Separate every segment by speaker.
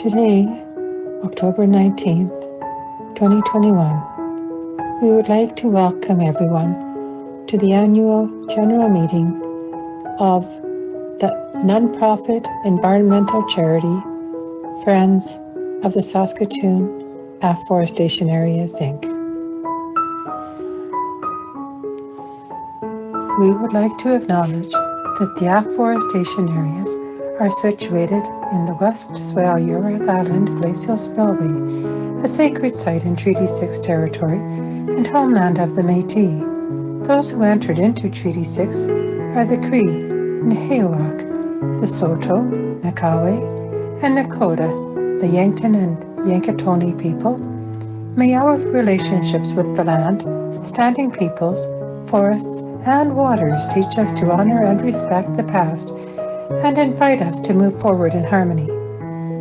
Speaker 1: Today, October 19th, 2021, we would like to welcome everyone to the annual general meeting of the nonprofit environmental charity Friends of the Saskatoon Afforestation Areas, Inc. We would like to acknowledge that the afforestation areas are situated in the West Swale Urath Island Glacial Spillway, a sacred site in Treaty 6 territory and homeland of the Métis. Those who entered into Treaty 6 are the Cree, Nehiyawak, the Saulteaux, Nakawe, and Nakota, the Yankton and Yankatoni people. May our relationships with the land, standing peoples, forests, and waters teach us to honor and respect the past and invite us to move forward in harmony.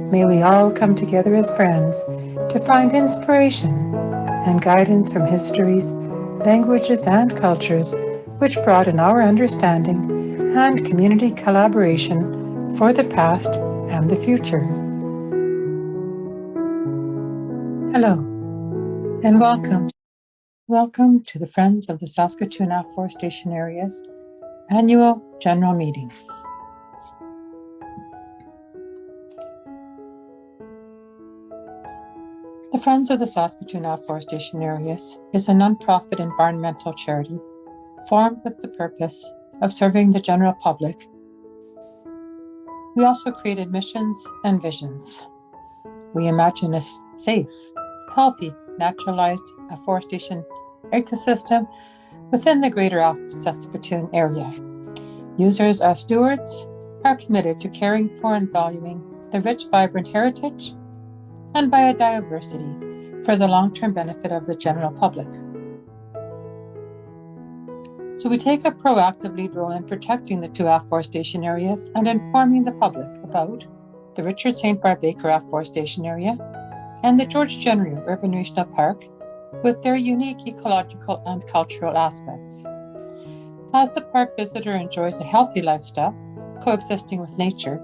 Speaker 1: May we all come together as friends to find inspiration and guidance from histories, languages, and cultures which broaden our understanding and community collaboration for the past and the future. Hello, and welcome. Welcome to the Friends of the Saskatoon Afforestation Areas Annual General Meeting. The Friends of the Saskatoon Afforestation Areas is a nonprofit environmental charity formed with the purpose of serving the general public. We also created missions and visions. We imagine a safe, healthy, naturalized afforestation ecosystem within the greater Saskatoon area. Users as stewards are committed to caring for and valuing the rich, vibrant heritage and biodiversity for the long-term benefit of the general public. So we take a proactive lead role in protecting the two afforestation areas and informing the public about the Richard St. Barbe Baker Afforestation Area and the George Jenner Urban Regional Park with their unique ecological and cultural aspects. As the park visitor enjoys a healthy lifestyle, coexisting with nature,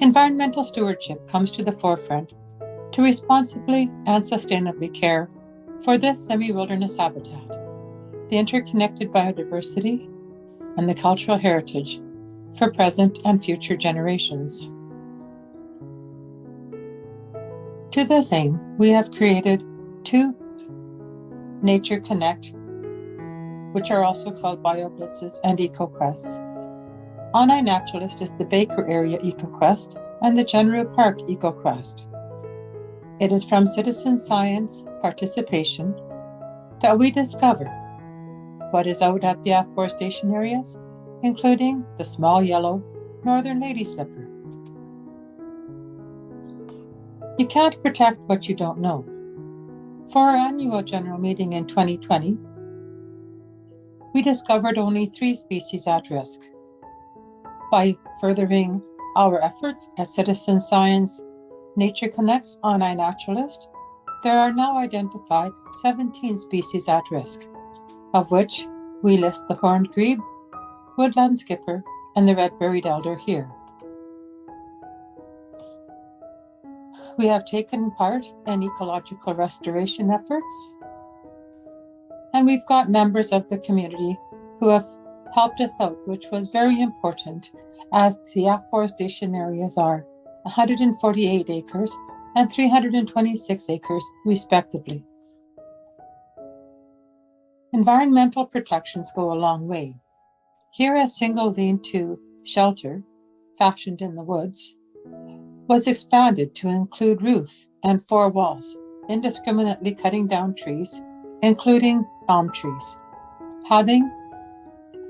Speaker 1: environmental stewardship comes to the forefront to responsibly and sustainably care for this semi-wilderness habitat, the interconnected biodiversity, and the cultural heritage for present and future generations. To this aim, we have created two Nature Connect, which are also called BioBlitzes and EcoQuests. On iNaturalist is the Baker Area EcoQuest and the General Park EcoQuest. It is from citizen science participation that we discover what is out at the afforestation areas, including the small yellow northern lady slipper. You can't protect what you don't know. For our annual general meeting in 2020, we discovered only 3 species at risk. By furthering our efforts as citizen science Nature Connects on iNaturalist, there are now identified 17 species at risk, of which we list the horned grebe, woodland skipper, and the red-berried elder here. We have taken part in ecological restoration efforts, and we've got members of the community who have helped us out, which was very important, as the afforestation areas are 148 acres and 326 acres, respectively. Environmental protections go a long way. Here, a single lean-to shelter, fashioned in the woods, was expanded to include roof and 4 walls, indiscriminately cutting down trees, including elm trees. Having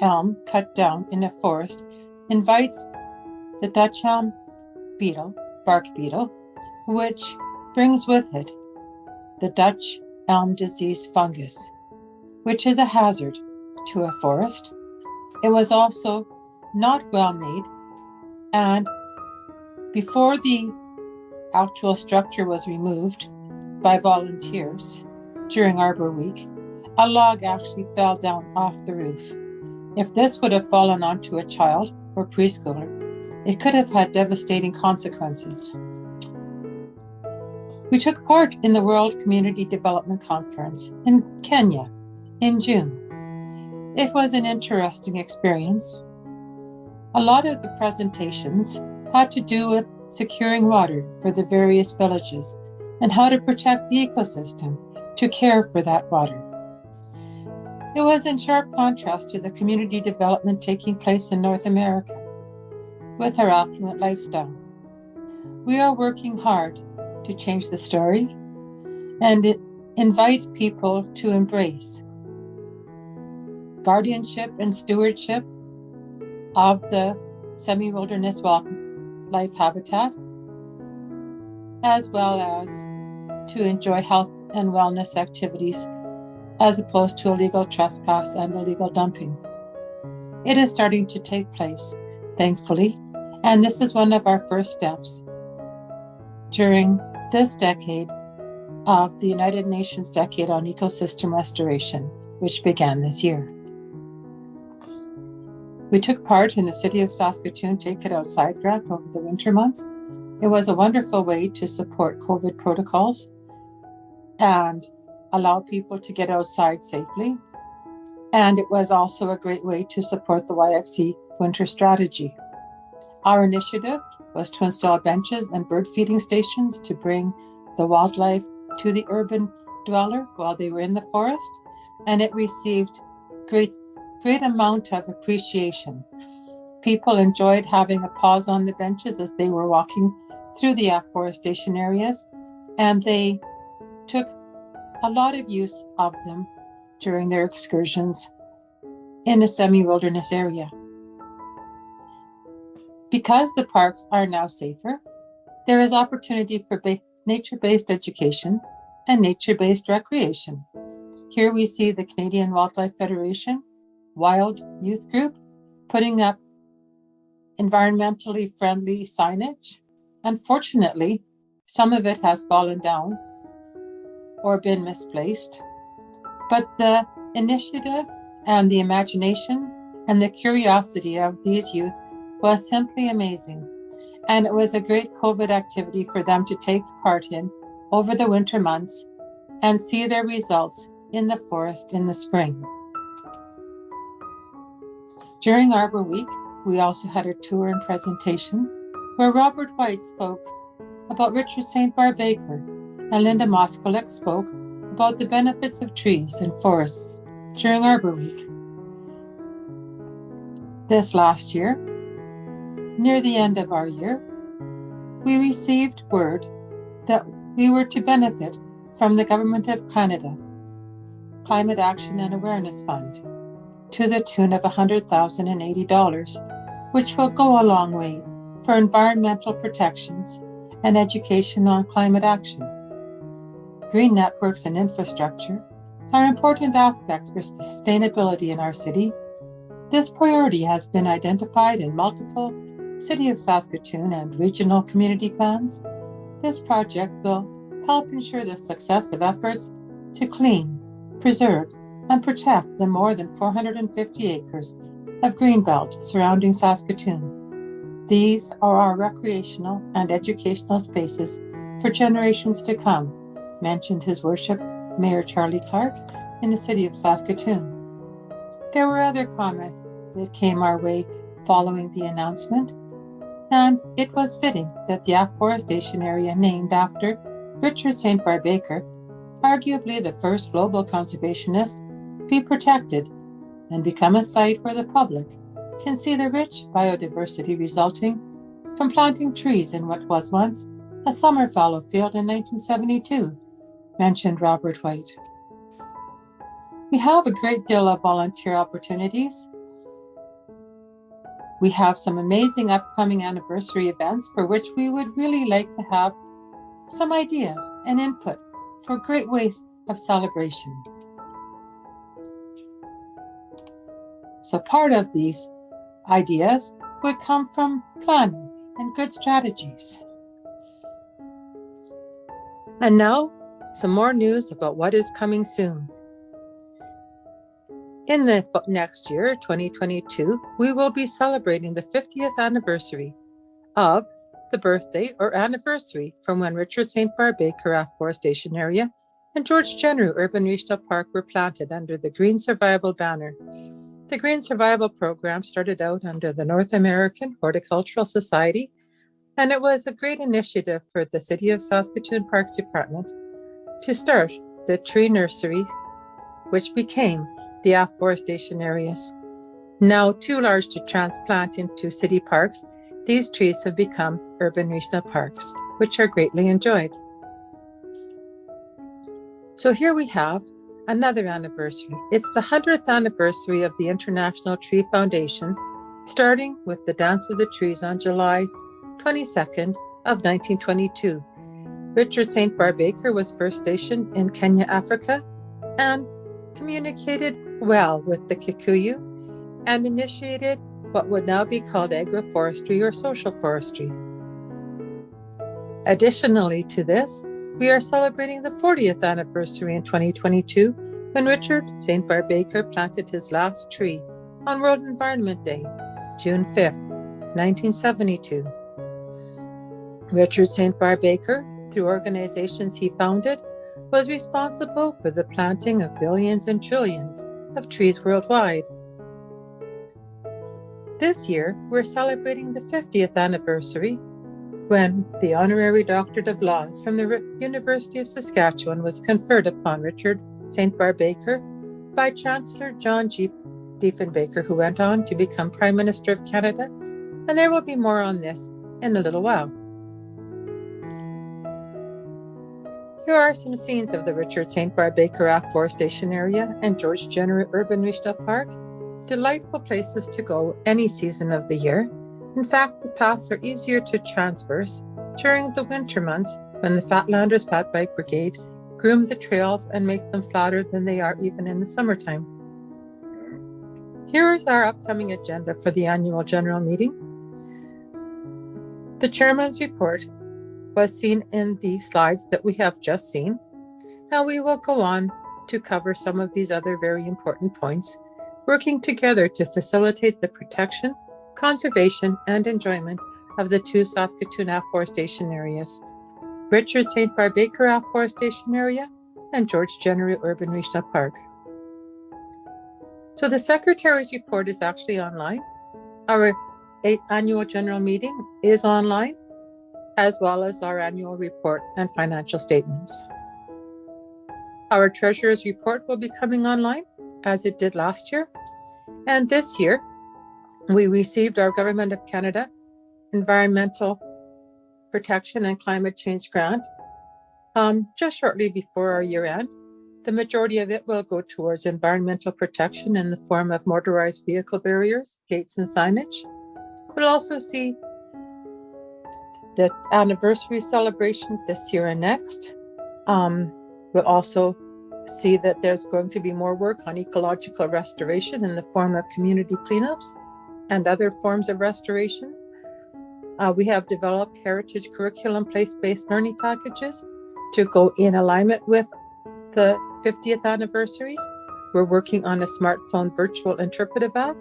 Speaker 1: elm cut down in a forest invites the Dutch elm beetle, bark beetle, which brings with it the Dutch elm disease fungus, which is a hazard to a forest. It was also not well made, and before the actual structure was removed by volunteers during Arbor Week, a log actually fell down off the roof. If this would have fallen onto a child or preschooler, it could have had devastating consequences. We took part in the World Community Development Conference in Kenya in June. It was an interesting experience. A lot of the presentations had to do with securing water for the various villages and how to protect the ecosystem to care for that water. It was in sharp contrast to the community development taking place in North America with our affluent lifestyle. We are working hard to change the story and invite people to embrace guardianship and stewardship of the semi-wilderness wildlife habitat, as well as to enjoy health and wellness activities as opposed to illegal trespass and illegal dumping. It is starting to take place, thankfully, and this is one of our first steps during this decade of the United Nations Decade on Ecosystem Restoration, which began this year. We took part in the City of Saskatoon Take It Outside grant over the winter months. It was a wonderful way to support COVID protocols and allow people to get outside safely. And it was also a great way to support the YFC winter strategy. Our initiative was to install benches and bird feeding stations to bring the wildlife to the urban dweller while they were in the forest, and it received great amount of appreciation. People enjoyed having a pause on the benches as they were walking through the afforestation areas, and they took a lot of use of them during their excursions in the semi-wilderness area. Because the parks are now safer, there is opportunity for nature-based education and nature-based recreation. Here we see the Canadian Wildlife Federation Wild Youth Group putting up environmentally friendly signage. Unfortunately, some of it has fallen down or been misplaced, but the initiative and the imagination and the curiosity of these youth was simply amazing. And it was a great COVID activity for them to take part in over the winter months and see their results in the forest in the spring. During Arbor Week, we also had a tour and presentation where Robert White spoke about Richard St. Barbaker and Linda Moskalik spoke about the benefits of trees and forests during Arbor Week. This last year, near the end of our year, we received word that we were to benefit from the Government of Canada Climate Action and Awareness Fund to the tune of $100,080, which will go a long way for environmental protections and education on climate action. Green networks and infrastructure are important aspects for sustainability in our city. This priority has been identified in multiple City of Saskatoon and regional community plans. This project will help ensure the success of efforts to clean, preserve, and protect the more than 450 acres of greenbelt surrounding Saskatoon. These are our recreational and educational spaces for generations to come, mentioned His Worship Mayor Charlie Clark in the City of Saskatoon. There were other comments that came our way following the announcement, and it was fitting that the afforestation area named after Richard St. Barbaker, arguably the first global conservationist, be protected and become a site where the public can see the rich biodiversity resulting from planting trees in what was once a summer fallow field in 1972, mentioned Robert White. We have a great deal of volunteer opportunities. We have some amazing upcoming anniversary events for which we would really like to have some ideas and input for great ways of celebration. So part of these ideas would come from planning and good strategies. And now, some more news about what is coming soon. In the next year, 2022, we will be celebrating the 50th anniversary of the birthday or anniversary from when Richard St. Barbe Baker Afforestation Area and George Jenner Urban Regional Park were planted under the Green Survival banner. The Green Survival program started out under the North American Horticultural Society, and it was a great initiative for the City of Saskatoon Parks Department to start the tree nursery, which became the afforestation areas. Now too large to transplant into city parks, these trees have become urban regional parks, which are greatly enjoyed. So here we have another anniversary. It's the 100th anniversary of the International Tree Foundation, starting with the Dance of the Trees on July 22nd of 1922. Richard St. Barbe Baker was first stationed in Kenya, Africa, and communicated well with the Kikuyu and initiated what would now be called agroforestry or social forestry. Additionally to this, we are celebrating the 40th anniversary in 2022 when Richard St. Barbe Baker planted his last tree on World Environment Day, June 5th, 1972. Richard St. Barbe Baker, through organizations he founded, was responsible for the planting of billions and trillions of trees worldwide. This year, we're celebrating the 50th anniversary when the Honorary Doctorate of Laws from the University of Saskatchewan was conferred upon Richard St. Barbe Baker by Chancellor John G. Diefenbaker, who went on to become Prime Minister of Canada, and there will be more on this in a little while. Here are some scenes of the Richard St. Barbe Baker Afforestation Area and George Jenner Urban Regional Park. Delightful places to go any season of the year. In fact, the paths are easier to traverse during the winter months when the Fatlanders Fat Bike Brigade groom the trails and make them flatter than they are even in the summertime. Here is our upcoming agenda for the annual general meeting. The chairman's report was seen in the slides that we have just seen, and we will go on to cover some of these other very important points, working together to facilitate the protection, conservation, and enjoyment of the two Saskatoon Afforestation areas, Richard St. Barbe Baker Afforestation Area and George Jenner Urban Regional Park. So the Secretary's report is actually online. Our annual general meeting is online, as well as our annual report and financial statements. Our Treasurer's report will be coming online, as it did last year. And this year, we received our Government of Canada Environmental Protection and Climate Change Grant just shortly before our year end. The majority of it will go towards environmental protection in the form of motorized vehicle barriers, gates, and signage. We'll also see the anniversary celebrations this year and next. We'll also see that there's going to be more work on ecological restoration in the form of community cleanups and other forms of restoration. We have developed heritage curriculum place-based learning packages to go in alignment with the 50th anniversaries. We're working on a smartphone virtual interpretive app,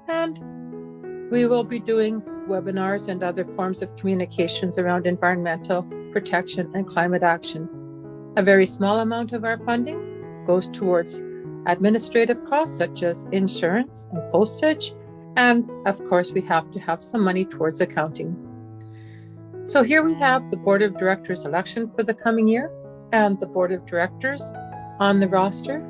Speaker 1: and we will be doing webinars and other forms of communications around environmental protection and climate action. A very small amount of our funding goes towards administrative costs such as insurance and postage, and of course we have to have some money towards accounting. So here we have the Board of Directors election for the coming year and the Board of Directors on the roster.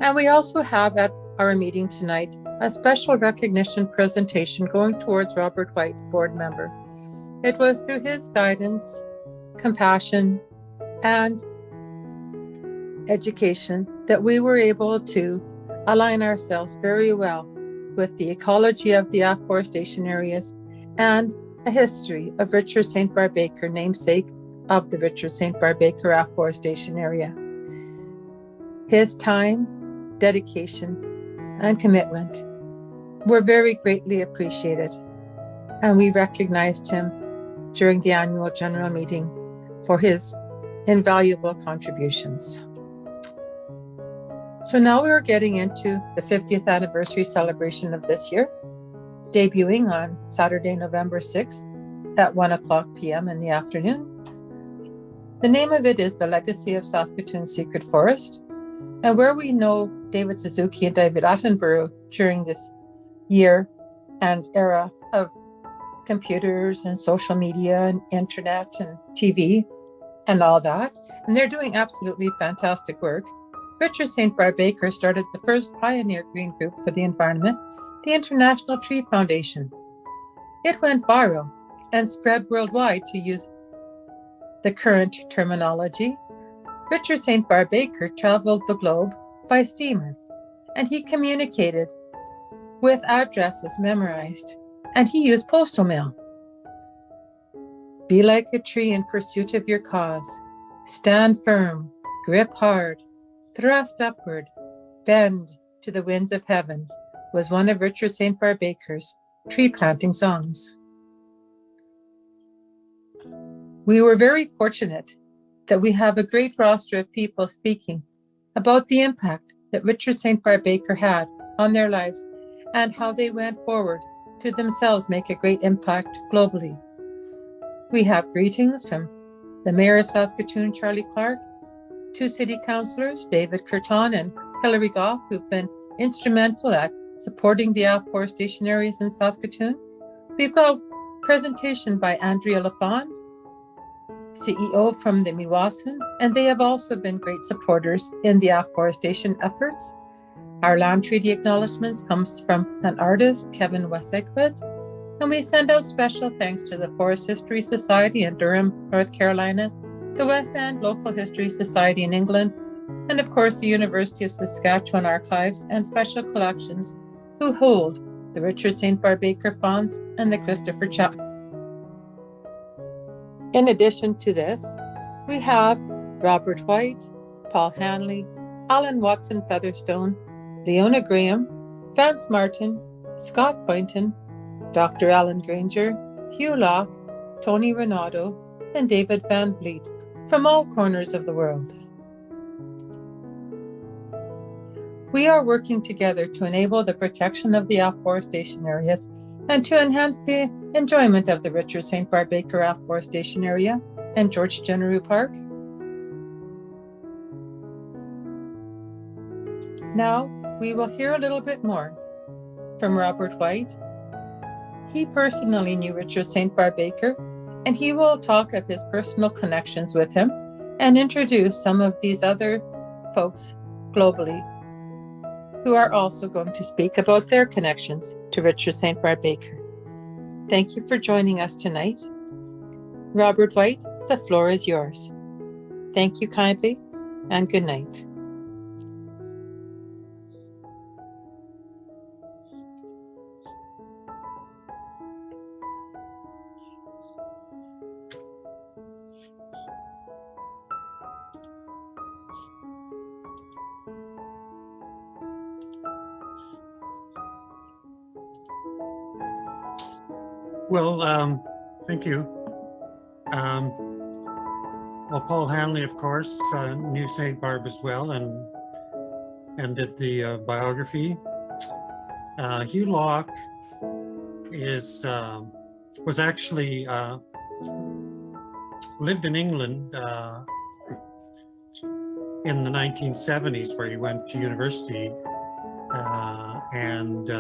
Speaker 1: And we also have at our meeting tonight a special recognition presentation going towards Robert White, board member. It was through his guidance, compassion, and education that we were able to align ourselves very well with the ecology of the afforestation areas and a history of Richard St. Barbe Baker, namesake of the Richard St. Barbe Baker Afforestation area. His time, dedication, and commitment were very greatly appreciated, and we recognized him during the annual general meeting for his invaluable contributions. So now we are getting into the 50th anniversary celebration of this year. debuting on Saturday, November 6th at 1:00 p.m. in the afternoon. The name of it is The Legacy of Saskatoon's Secret Forest, and where we know David Suzuki and David Attenborough during this year and era of computers and social media and internet and TV and all that, and they're doing absolutely fantastic work. Richard St. Barbe Baker started the first pioneer green group for the environment, the International Tree Foundation. It went viral and spread worldwide, to use the current terminology. Richard St. Barbe Baker traveled the globe by steamer, and he communicated with addresses memorized, and he used postal mail. Be like a tree in pursuit of your cause. Stand firm, grip hard, thrust upward, bend to the winds of heaven, was one of Richard St. Barbe Baker's tree planting songs. We were very fortunate that we have a great roster of people speaking about the impact that Richard St. Barbe Baker had on their lives and how they went forward to themselves make a great impact globally. We have greetings from the Mayor of Saskatoon, Charlie Clark, 2 city councillors, David Curton and Hilary Goff, who've been instrumental at supporting the afforestation areas in Saskatoon. We've got a presentation by Andrea Lafond, CEO from the Meewasin, and they have also been great supporters in the afforestation efforts. Our land treaty acknowledgements comes from an artist, Kevin Wesegwood, and we send out special thanks to the Forest History Society in Durham, North Carolina, the West End Local History Society in England, and of course the University of Saskatchewan Archives and Special Collections, who hold the Richard St. Barbe Baker Fonds and the Christopher Chapman. In addition to this, we have Robert White, Paul Hanley, Alan Watson Featherstone, Leona Graham, Vance Martin, Scott Poynton, Dr. Alan Granger, Hugh Locke, Tony Renato, and David Van Vliet from all corners of the world. We are working together to enable the protection of the afforestation areas and to enhance the enjoyment of the Richard St. Barbe Baker Afforestation Area and George Genereux Park. Now, we will hear a little bit more from Robert White. He personally knew Richard St. Barbe Baker, and he will talk of his personal connections with him and introduce some of these other folks globally who are also going to speak about their connections to Richard St. Barbe Baker. Thank you for joining us tonight. Robert White, the floor is yours. Thank you kindly, and good night.
Speaker 2: Well, thank you. Well, Paul Hanley, of course, knew St. Barbe as well and did the biography. Hugh Locke was actually lived in England in the 1970s, where he went to university, and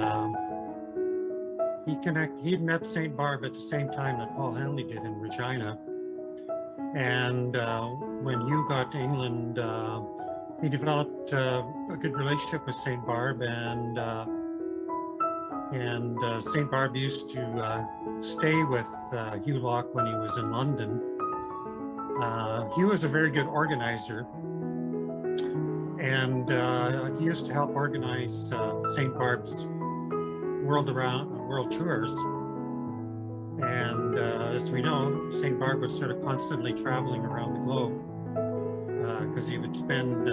Speaker 2: he'd met St. Barbe at the same time that Paul Hanley did in Regina. And when Hugh got to England, he developed a good relationship with St. Barbe, and St. Barbe used to stay with Hugh Locke when he was in London. Hugh was a very good organizer, and he used to help organize St. Barbe's world tours. And as we know, St. Barbe was sort of constantly traveling around the globe, because he would spend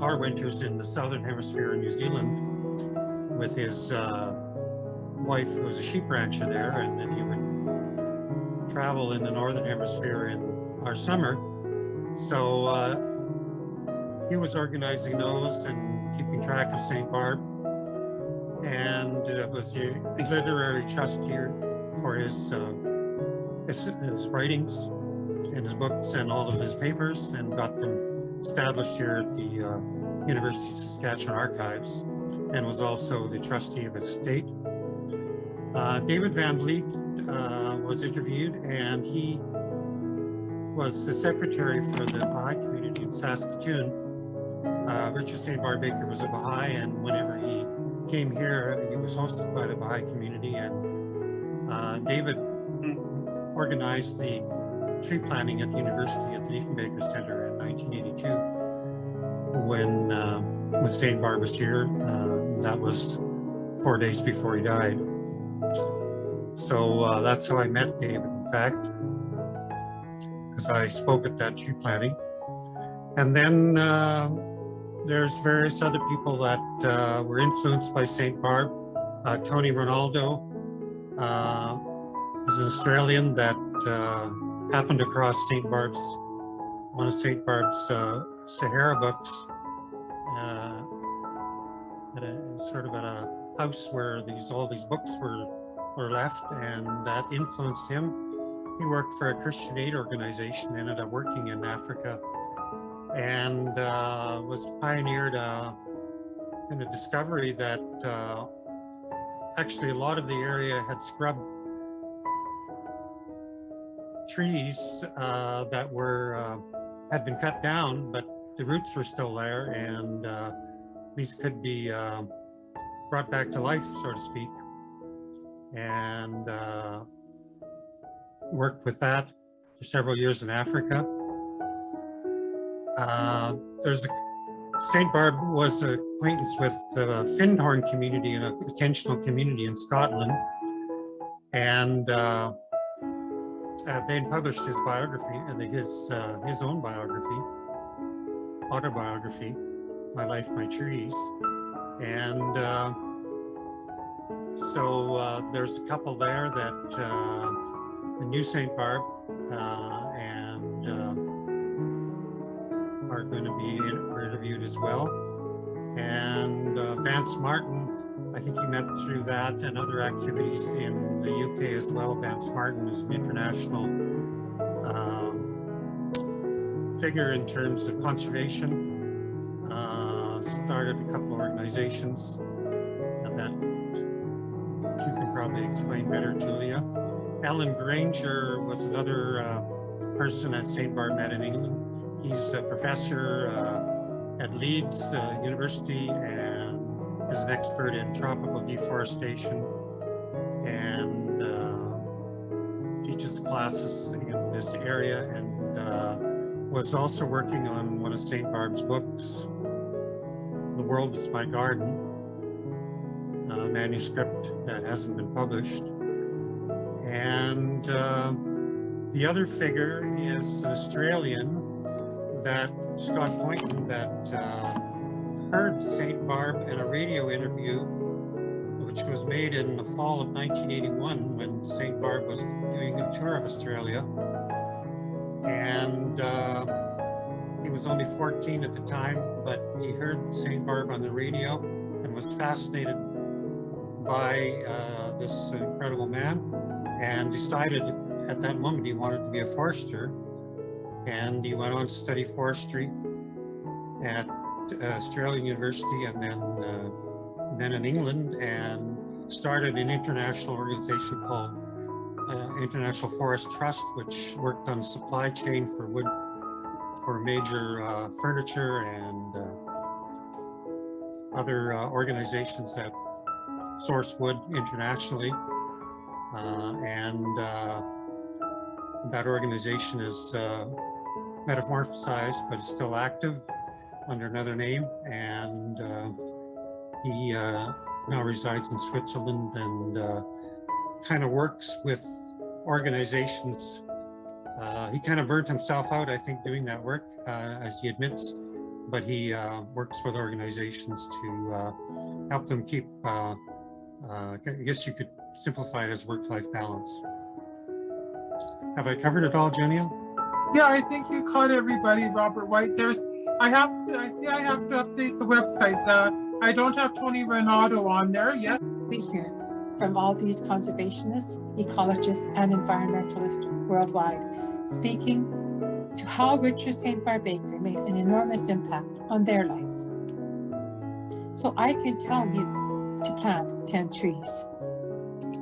Speaker 2: our winters in the southern hemisphere in New Zealand with his wife, who was a sheep rancher there, and then he would travel in the northern hemisphere in our summer. So he was organizing those and keeping track of St. Barbe. and was the literary trustee for his writings and his books and all of his papers, and got them established here at the University of Saskatchewan Archives, and was also the trustee of his estate. David Van Vliet was interviewed, and he was the secretary for the Baha'i community in Saskatoon. Richard St. Barb Baker was a Baha'i, and whenever he came here, he was hosted by the Baha'i community, and David organized the tree planting at the university at the Diefenbaker Center in 1982 when St. Barb was here. That was 4 days before he died. So that's how I met David, in fact, because I spoke at that tree planting. And then there's various other people that were influenced by St. Barb. Tony Ronaldo is an Australian that happened across one of St. Barb's Sahara books at a house where all these books were left, and that influenced him. He worked for a Christian aid organization, ended up working in Africa, and was pioneered in the discovery that actually a lot of the area had scrub trees that had been cut down, but the roots were still there, and these could be brought back to life, so to speak, and worked with that for several years in Africa. St. Barb was an acquaintance with the Findhorn community, an attentional community in Scotland, and they published his biography, his own autobiography, My Life, My Trees. And so there's a couple there that knew St. Barb and are going to be interviewed as well. And Vance Martin, I think he met through that and other activities in the UK as well. Vance Martin is an international figure in terms of conservation. Started a couple of organizations that you can probably explain better, Julia. Alan Granger was another person that St. Barb met in England. He's a professor at Leeds University and is an expert in tropical deforestation and teaches classes in this area, and was also working on one of St. Barb's books, The World is My Garden, a manuscript that hasn't been published. And the other figure is an Australian, Scott Poynton, that heard St. Barb in a radio interview, which was made in the fall of 1981 when St. Barb was doing a tour of Australia. And he was only 14 at the time, but he heard St. Barb on the radio and was fascinated by this incredible man, and decided at that moment he wanted to be a forester. And he went on to study forestry at Australian University, and then in England, and started an international organization called International Forest Trust, which worked on the supply chain for wood for major furniture and other organizations that source wood internationally. And that organization is metamorphosized, but is still active under another name. And he now resides in Switzerland and kind of works with organizations. He kind of burnt himself out, I think, doing that work, as he admits, but he works with organizations to help them keep, I guess you could simplify it as work-life balance. Have I covered it all, Jenny?
Speaker 3: Yeah, I think you caught everybody, Robert White. I see I have to update the website. I don't have Tony Renato on there yet.
Speaker 1: We hear from all these conservationists, ecologists, and environmentalists worldwide, speaking to how Richard St. Barbe Baker made an enormous impact on their life. So I can tell you to plant 10 trees.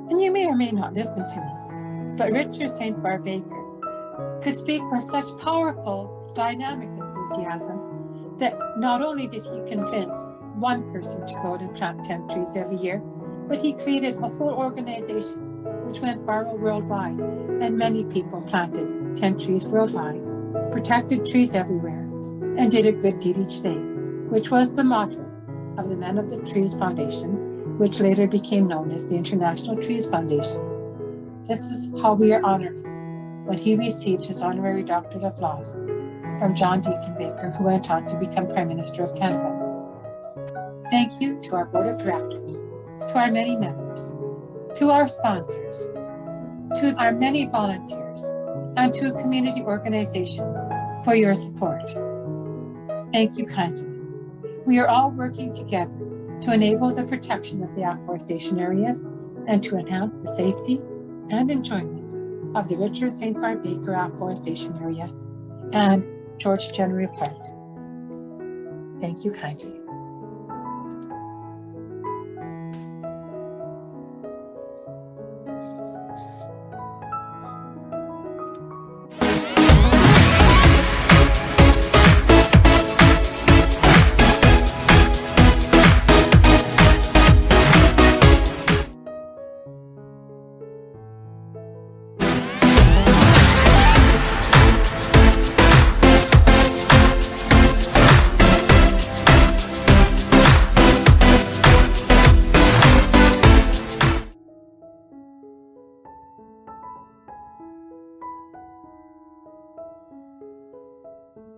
Speaker 1: And you may or may not listen to me, but Richard St. Barbe Baker could speak with such powerful, dynamic enthusiasm that not only did he convince one person to go out and plant 10 trees every year, but he created a whole organization which went viral worldwide, and many people planted 10 trees worldwide, protected trees everywhere, and did a good deed each day, which was the motto of the Men of the Trees Foundation, which later became known as the International Trees Foundation. This is how we are honored when he received his honorary Doctorate of Laws from John Diefenbaker, who went on to become Prime Minister of Canada. Thank you to our Board of Directors, to our many members, to our sponsors, to our many volunteers, and to community organizations for your support. Thank you kindly. We are all working together to enable the protection of the afforestation areas and to enhance the safety and enjoyment of the Richard St. Barbe Baker Afforestation Area and George General Park. Thank you kindly.